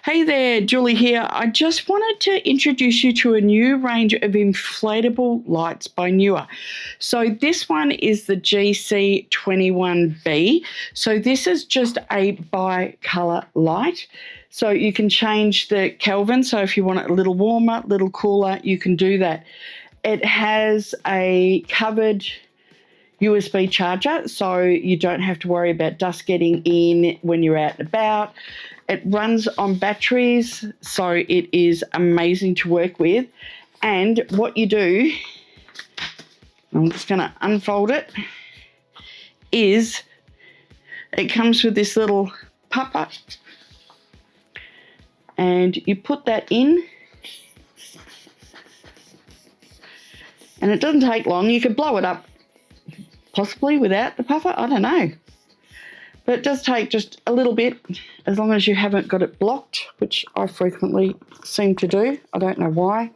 Hey there, Julie here. I just wanted to introduce you to a new range of inflatable lights by Neewer. So this one is the GC21B. So this is just a bi-color light. So you can change the Kelvin. So if you want it a little warmer, a little cooler, you can do that. It has a covered USB charger, so you don't have to worry about dust getting in when you're out and about. It runs on batteries, so it is amazing to work with. And what you do, I'm just going to unfold it, is it comes with this little pupper, and you put that in, and it doesn't take long. You could blow it up possibly without the puffer, I don't know. But it does take just a little bit, as long as you haven't got it blocked, which I frequently seem to do. I don't know why.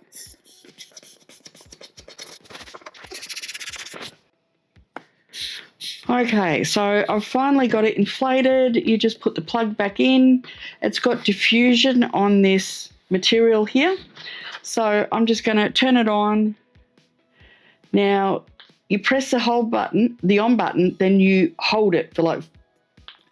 Okay, so I've finally got it inflated. You just put the plug back in. It's got diffusion on this material here. So I'm just going to turn it on. Now, you press the hold button, the on button, then you hold it for like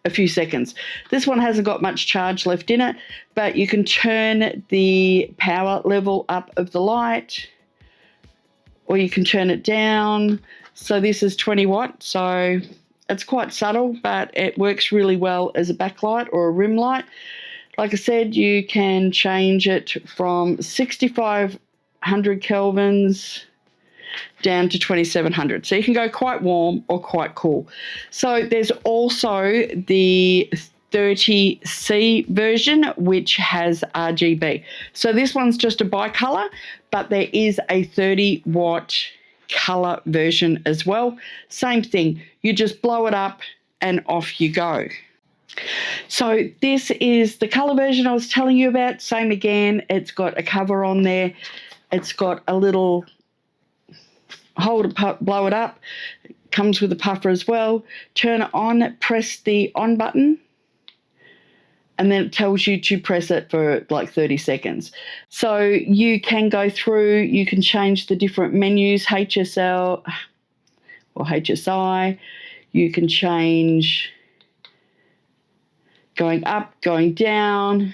a few seconds. This one hasn't got much charge left in it, but you can turn the power level up of the light, or you can turn it down. So this is 20 watt, so it's quite subtle, but it works really well as a backlight or a rim light. Like I said, you can change it from 6500 kelvins down to 2700. So you can go quite warm or quite cool. So there's also the 30C version, which has RGB. So this one's just a bicolor, but there is a 30 watt color version as well. Same thing, you just blow it up and off you go. So this is the color version I was telling you about. Same again, it's got a cover on there. It's got a little blow it up. It comes with a puffer as well. Turn it on, press the on button, and then it tells you to press it for like 30 seconds. So you can go through, you can change the different menus, HSL or HSI. You can change going up, going down.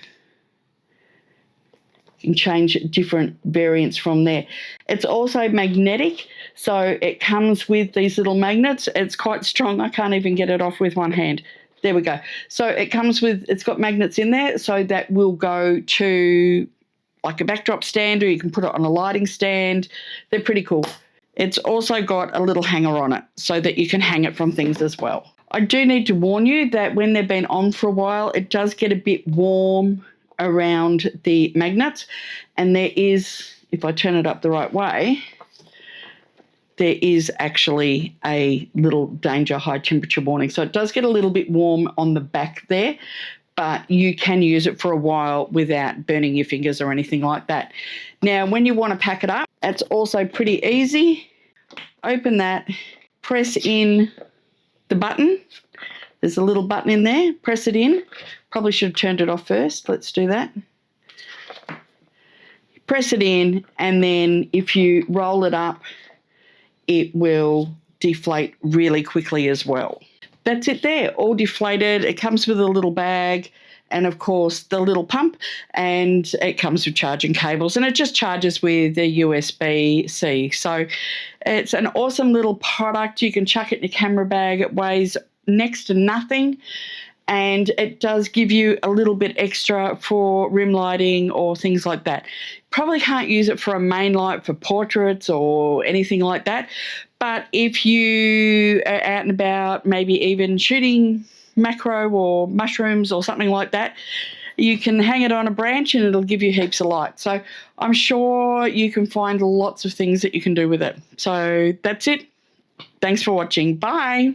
You can change different variants from there. It's also magnetic, so it comes with these little magnets. It's quite strong. I can't even get it off with one hand. There we go. So it comes with, it's got magnets in there, so that will go to like a backdrop stand, or you can put it on a lighting stand. They're pretty cool. It's also got a little hanger on it so that you can hang it from things as well. I do need to warn you that when they've been on for a while, it does get a bit warm around the magnets, and there is, if I turn it up the right way, there is actually a little danger high temperature warning. So it does get a little bit warm on the back there, but you can use it for a while without burning your fingers or anything like that. Now, when you want to pack it up, it's also pretty easy. Open that, press in the button. There's a little button in there, press it in. Probably should have turned it off first. Let's do that. Press it in, and then if you roll it up, it will deflate really quickly as well. That's it there, all deflated. It comes with a little bag and, of course, the little pump, and it comes with charging cables, and it just charges with a USB-C. So it's an awesome little product. You can chuck it in your camera bag. It weighs next to nothing, and it does give you a little bit extra for rim lighting or things like that. Probably can't use it for a main light for portraits or anything like that, but if you are out and about, maybe even shooting macro or mushrooms or something like that, you can hang it on a branch and it'll give you heaps of light. So I'm sure you can find lots of things that you can do with it. So that's it. Thanks for watching. Bye.